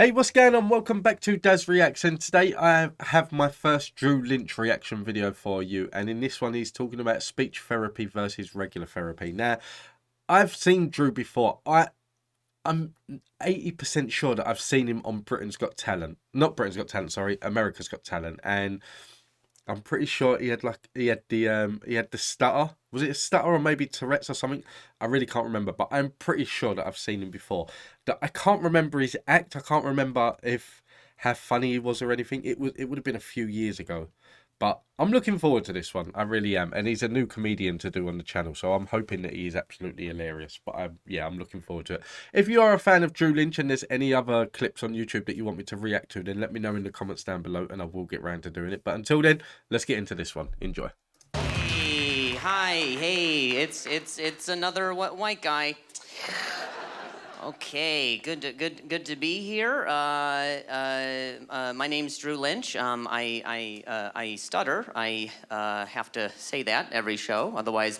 Hey, what's going on? Welcome back to DAZ Reacts, and today I have my first Drew Lynch reaction video for you. And in this one, he's talking about speech therapy versus regular therapy. Now, I've seen Drew before. I'm 80% sure that I've seen him on Britain's Got Talent. Not Britain's Got Talent, sorry, America's Got Talent. And I'm pretty sure he had the stutter. Was it a stutter or maybe Tourette's or something? I really can't remember, but I'm pretty sure that I've seen him before. That I can't remember his act. I can't remember if how funny he was or anything. It would have been a few years ago. But I'm looking forward to this one. I really am. And he's a new comedian to do on the channel, so I'm hoping that he is absolutely hilarious. But I'm looking forward to it. If you are a fan of Drew Lynch and there's any other clips on YouTube that you want me to react to, then let me know in the comments down below and I will get round to doing it. But until then, let's get into this one. Enjoy. Hey, hi, hey, it's another white guy. Okay, good to be here. My name's Drew Lynch. I stutter. I have to say that every show, otherwise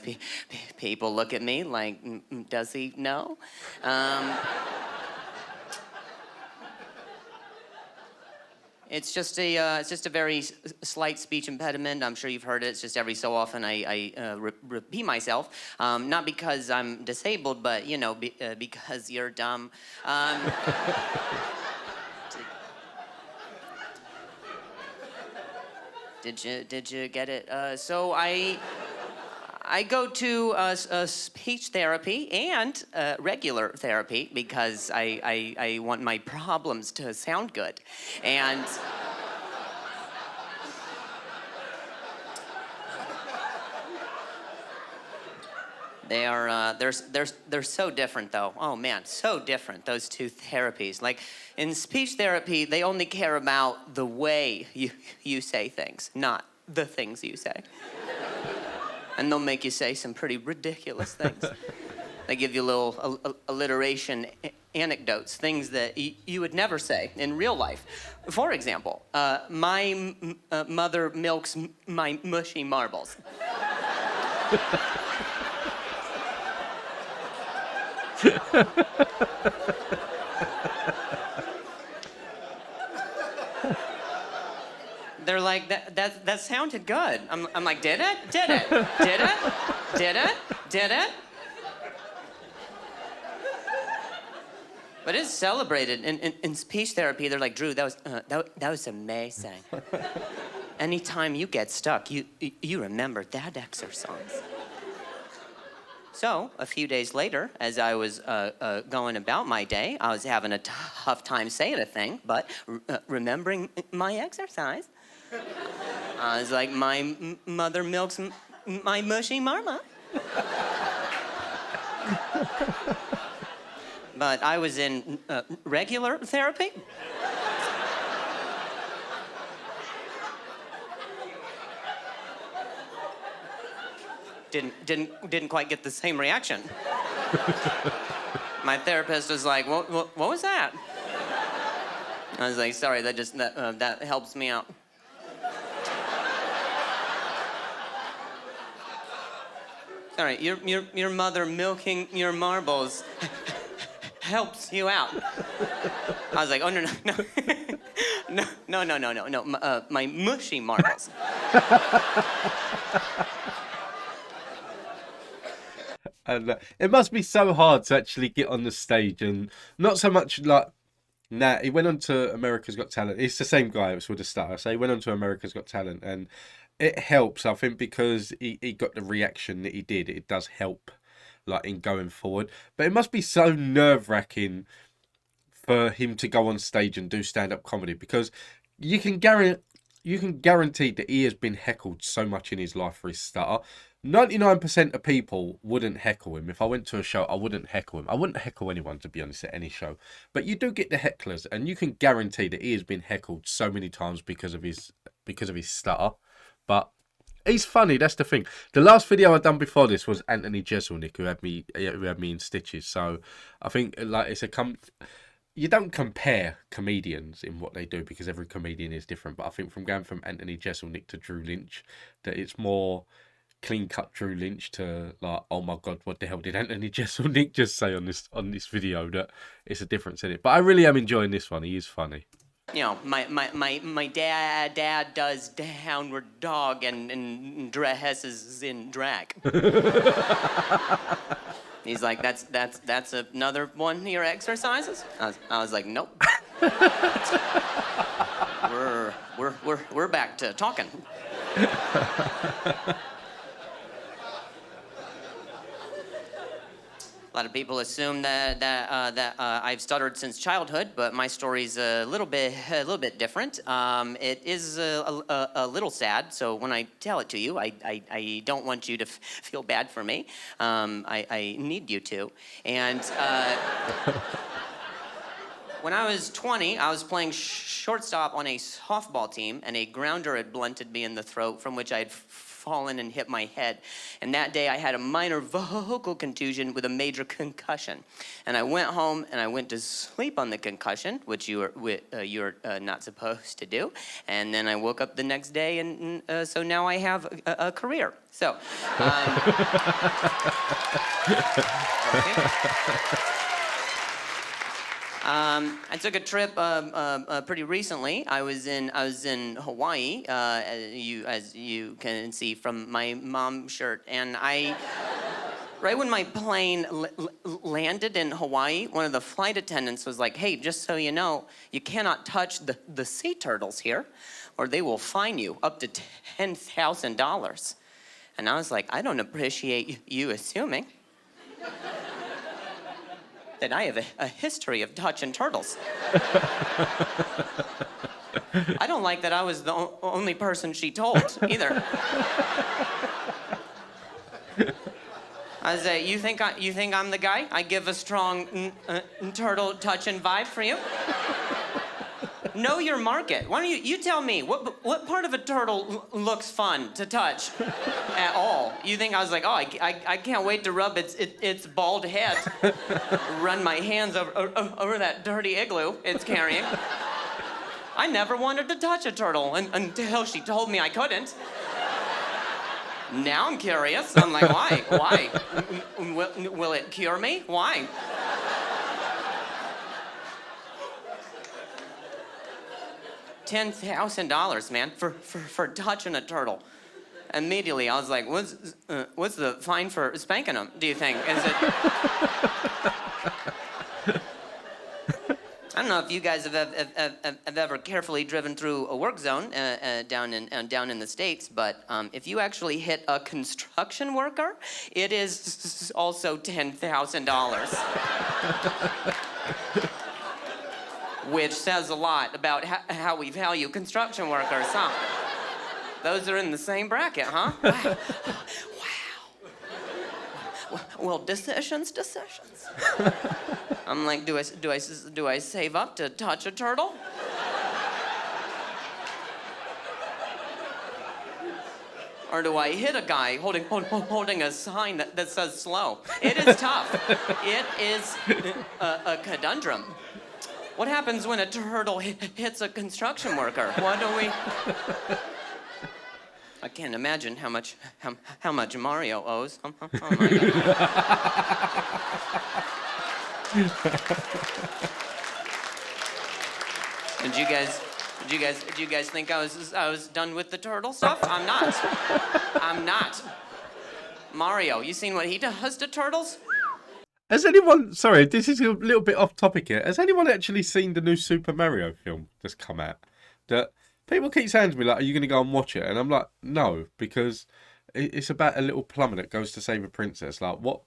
people look at me like, does he know? It's just a very slight speech impediment. I'm sure you've heard it. It's just every so often I repeat myself, not because I'm disabled, but you know, because you're dumb. Did you get it? So I go to speech therapy and regular therapy because I want my problems to sound good. And they are they're so different though. Oh man, so different, those two therapies. Like in speech therapy, they only care about the way you say things, not the things you say. And they'll make you say some pretty ridiculous things. They give you little alliteration anecdotes, things that you would never say in real life. For example, my mother milks my mushy marbles. They're like, that sounded good. I'm like, did it? Did it? Did it? Did it? Did it? But it's celebrated in speech therapy. They're like, Drew, that was amazing. Anytime you get stuck, you remember that exercise. So a few days later, as I was going about my day, I was having a tough time saying a thing, but remembering my exercise. I was like, my mother milks my mushy marma. But I was in regular therapy. Didn't quite get the same reaction. My therapist was like, what was that? I was like, sorry, that helps me out. Sorry, your mother milking your marbles helps you out. I was like, oh no, my mushy marbles. And it must be so hard to actually get on the stage and not so much like. Nah, he went on to America's Got Talent. It's the same guy. It was with the stutter. So he went on to America's Got Talent, and it helps, I think, because he got the reaction that he did. It does help, like, in going forward. But it must be so nerve-wracking for him to go on stage and do stand-up comedy, because you can guarantee that he has been heckled so much in his life for his stutter. 99% of people wouldn't heckle him. If I went to a show, I wouldn't heckle him. I wouldn't heckle anyone, to be honest, at any show. But you do get the hecklers, and you can guarantee that he has been heckled so many times because of his stutter. But he's funny. That's the thing. The last video I'd done before this was Anthony Jeselnik, who had me in stitches. So I think like you don't compare comedians in what they do because every comedian is different. But I think from going from Anthony Jeselnik to Drew Lynch, that it's more clean cut Drew Lynch to like, oh my god, what the hell did Anthony Jeselnik just say on this video? That it's a difference in it. But I really am enjoying this one. He is funny. You know, my dad does downward dog and dresses in drag. He's like, that's another one of your exercises? I was like, nope. We're back to talking. A lot of people assume that I've stuttered since childhood, but my story's a little bit different. It is a little sad, so when I tell it to you, I don't want you to feel bad for me. I need you to. And when I was 20, I was playing shortstop on a softball team, and a grounder had blunted me in the throat, from which I had fallen and hit my head. And that day I had a minor vocal contusion with a major concussion. And I went home and I went to sleep on the concussion, which you're not supposed to do. And then I woke up the next day, and so now I have a career. So. I took a trip pretty recently. I was in Hawaii, as you can see from my mom's shirt, and right when my plane landed in Hawaii, one of the flight attendants was like, "Hey, just so you know, you cannot touch the sea turtles here, or they will fine you up to $10,000." And I was like, "I don't appreciate you assuming that I have a history of touching turtles." I don't like that I was the only person she told, either. I was like, you think I'm the guy? I give a strong turtle touching vibe for you? Know your market. Why don't you tell me, what part of a turtle looks fun to touch at all? You think I was like, oh, I can't wait to rub its bald head, run my hands over that dirty igloo it's carrying. I never wanted to touch a turtle until she told me I couldn't. Now I'm curious. I'm like, why? Why? Will it cure me? Why? $10,000, man, for touching a turtle. Immediately, I was like, what's the fine for spanking them, do you think? Is it... I don't know if you guys have ever carefully driven through a work zone down in the States, but if you actually hit a construction worker, it is also $10,000. Which says a lot about how we value construction workers, huh? Those are in the same bracket, huh? Wow. Well, decisions. I'm like, do I save up to touch a turtle? Or do I hit a guy holding a sign that says slow? It is tough. It is a conundrum. What happens when a turtle hits a construction worker? What do we... I can't imagine how much Mario owes. Oh my God. Did you guys think I was done with the turtle stuff? I'm not. Mario, you seen what he does to turtles? Has anyone, sorry, this is a little bit off topic here. Has anyone actually seen the new Super Mario film that's come out? That people keep saying to me, like, are you going to go and watch it? And I'm like, no, because it's about a little plumber that goes to save a princess. Like, what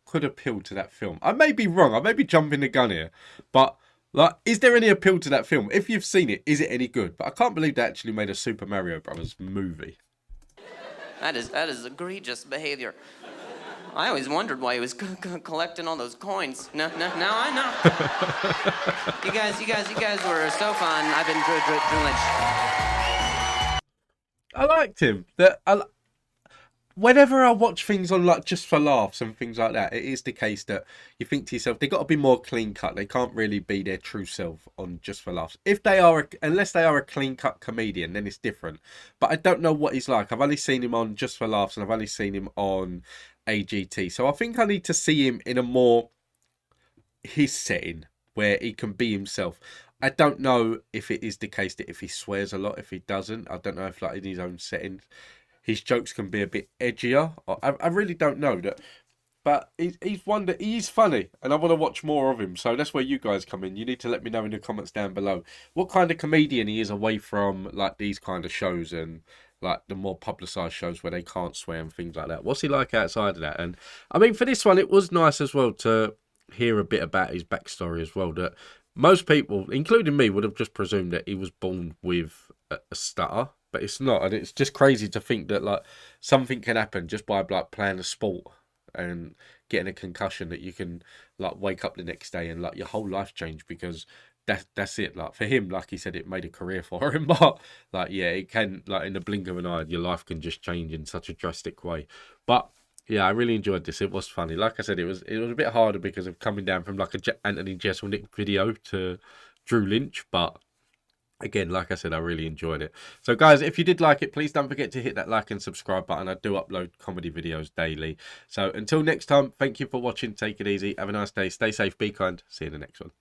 could appeal to that film? I may be wrong. I may be jumping the gun here. But, like, is there any appeal to that film? If you've seen it, is it any good? But I can't believe they actually made a Super Mario Brothers movie. That is Egregious behavior. I always wondered why he was collecting all those coins. Now I know. You guys were so fun. I've been Drew Lynch. I liked him. whenever I watch things on like Just for Laughs and things like that, it is the case that you think to yourself, they got to be more clean cut. They can't really be their true self on Just for Laughs. If they are, unless they are a clean cut comedian, then it's different. But I don't know what he's like. I've only seen him on Just for Laughs and I've only seen him on AGT. So I think I need to see him in a more his setting where he can be himself. I don't know if it is the case that if he swears a lot, if he doesn't, I don't know if like in his own setting his jokes can be a bit edgier. I really don't know that, but he's funny, and I want to watch more of him. So that's where you guys come in. You need to let me know in the comments down below what kind of comedian he is away from like these kind of shows and like the more publicized shows where they can't swear and things like that. What's he like outside of that? And I mean, for this one, it was nice as well to hear a bit about his backstory as well. That most people, including me, would have just presumed that he was born with a stutter, but it's not, and it's just crazy to think that like something can happen just by like playing a sport and getting a concussion, that you can like wake up the next day and like your whole life change because that's it. Like for him, like he said, it made a career for him, but like yeah, it can, like in the blink of an eye, your life can just change in such a drastic way. But yeah, I really enjoyed this. It was funny. Like I said, it was a bit harder because of coming down from like a Anthony Jeselnik video to Drew Lynch, but again, like I said, I really enjoyed it. So guys, if you did like it, please don't forget to hit that like and subscribe button. I do upload comedy videos daily. So until next time, thank you for watching. Take it easy. Have a nice day. Stay safe. Be kind. See you in the next one.